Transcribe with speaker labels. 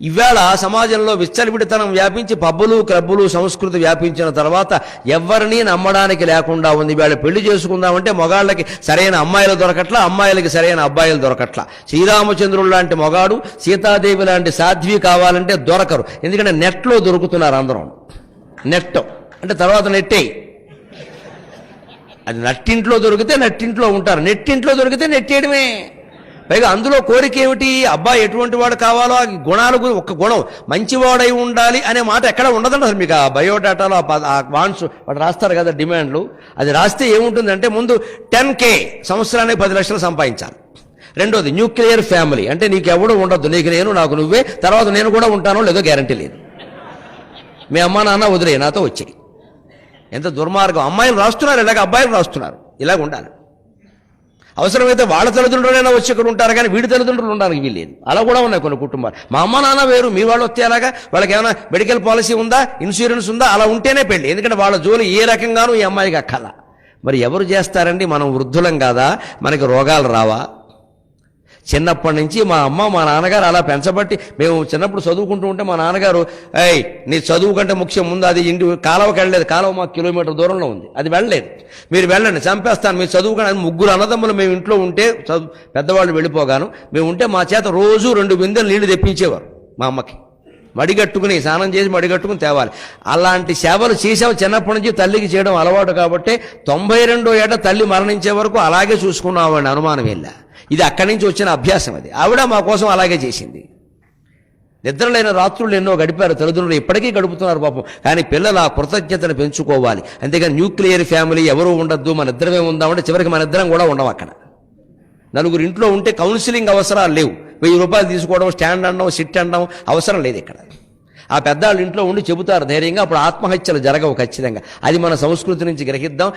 Speaker 1: ఇవాళ సమాజంలో విచ్చలవిడితనం వ్యాపించి పబ్బులు క్లబ్బులు సంస్కృతి వ్యాపించిన తర్వాత ఎవరిని నమ్మడానికి లేకుండా ఉంది. ఇవాళ పెళ్లి చేసుకుందామంటే మొగాళ్ళకి సరైన అమ్మాయిలు దొరకట్లా, అమ్మాయిలకి సరైన అబ్బాయిలు దొరకట్లా. శ్రీరామచంద్రుడు లాంటి మొగాడు, సీతాదేవి లాంటి సాధ్వి కావాలంటే దొరకరు. ఎందుకంటే నెట్లో దొరుకుతున్నారు అందరం. నెట్ అంటే తర్వాత నెట్టే, అది నట్టింట్లో దొరికితే నట్టింట్లో ఉంటారు, నెట్టింట్లో దొరికితే నెట్టేయడమే. పైగా అందులో కోరిక ఏమిటి? అబ్బాయి ఎటువంటి వాడు కావాలో ఆ గుణాలు, ఒక గుణం మంచివాడై ఉండాలి అనే మాట ఎక్కడ ఉండదండి అసలు. మీకు ఆ బయోడాటాలో ఆ వాన్స్ వాడు రాస్తారు కదా డిమాండ్లు, అది రాస్తే ఏముంటుందంటే ముందు 10K సంవత్సరానికి 10 లక్షలు సంపాదించాలి. రెండోది న్యూక్లియర్ ఫ్యామిలీ, అంటే నీకు ఎవడు ఉండొద్దు, నీకు నేను నాకు నువ్వే, తర్వాత నేను కూడా ఉంటానో లేదో గ్యారంటీ లేదు, మీ అమ్మా నాన్న వదిలే నాతో వచ్చాయి. ఎంత దుర్మార్గం! అమ్మాయిలు రాస్తున్నారు ఇలాగ, అబ్బాయిలు రాస్తున్నారు ఇలాగ ఉండాలి. అవసరమైతే వాళ్ళ తల్లిదండ్రులైనా వచ్చి ఇక్కడ ఉంటారు, కానీ వీడి తల్లిదండ్రులు ఉండడానికి వీల్లేదు. అలా కూడా ఉన్నాయి కొన్ని కుటుంబాలు. మా అమ్మ నాన్న వేరు, మీ వాళ్ళు వస్తే అలాగా, వాళ్ళకి ఏమైనా మెడికల్ పాలసీ ఉందా, ఇన్సూరెన్స్ ఉందా, అలా ఉంటేనే పెళ్ళి. ఎందుకంటే వాళ్ళ జోలి ఏ రకంగానూ ఈ అమ్మాయికి అక్కల. మరి ఎవరు చేస్తారండి? మనం వృద్ధులం కాదా? మనకి రోగాలు రావా? చిన్నప్పటి నుంచి మా అమ్మ మా నాన్నగారు అలా పెంచబట్టి, మేము చిన్నప్పుడు చదువుకుంటూ ఉంటే మా నాన్నగారు, నీ చదువు కంటే ముఖ్యం ముందు అది ఇంటి కాలువకి వెళ్ళలేదు, కాలువ మాకు కిలోమీటర్ దూరంలో ఉంది, అది వెళ్ళలేదు, మీరు వెళ్ళండి చంపేస్తాను, మీరు చదువుకుని. ముగ్గురు అన్నదమ్ములు మేము ఇంట్లో ఉంటే, పెద్దవాళ్ళు వెళ్ళిపోగాను, మేము ఉంటే మా చేత రోజు 2 బిందెలు నీళ్లు తెప్పించేవారు మా అమ్మకి. మడిగట్టుకుని స్నానం చేసి మడిగట్టుకుని తేవాలి. అలాంటి సేవలు చేసావు చిన్నప్పటి నుంచి, తల్లికి చేయడం అలవాటు కాబట్టి 92వ ఏట తల్లి మరణించే వరకు అలాగే చూసుకున్నామని అనుమానం వెళ్ళా. ఇది అక్కడి నుంచి వచ్చిన అభ్యాసం. అది ఆవిడ మా కోసం అలాగే చేసింది. నిద్రలేని రాత్రులు ఎన్నో గడిపారు తల్లిదండ్రులు, ఇప్పటికీ గడుపుతున్నారు పాపం. కానీ పిల్లలు ఆ కృతజ్ఞతను పెంచుకోవాలి. అంతేగాని న్యూక్లియర్ ఫ్యామిలీ ఎవరూ ఉండద్దు, మన ఇద్దరమే ఉందామంటే చివరికి మన ఇద్దరం కూడా ఉండవు. అక్కడ నలుగురు ఇంట్లో ఉంటే కౌన్సిలింగ్ అవసరాలు లేవు. 1000 రూపాయలు తీసుకోవడం, స్టాండ్ అనడం, సిట్ అనడం అవసరం లేదు ఇక్కడ. ఆ పెద్దవాళ్ళు ఇంట్లో ఉండి చెబుతారు ధైర్యంగా, అప్పుడు ఆత్మహత్యలు జరగవు ఖచ్చితంగా. అది మన సంస్కృతి నుంచి గ్రహిద్దాం.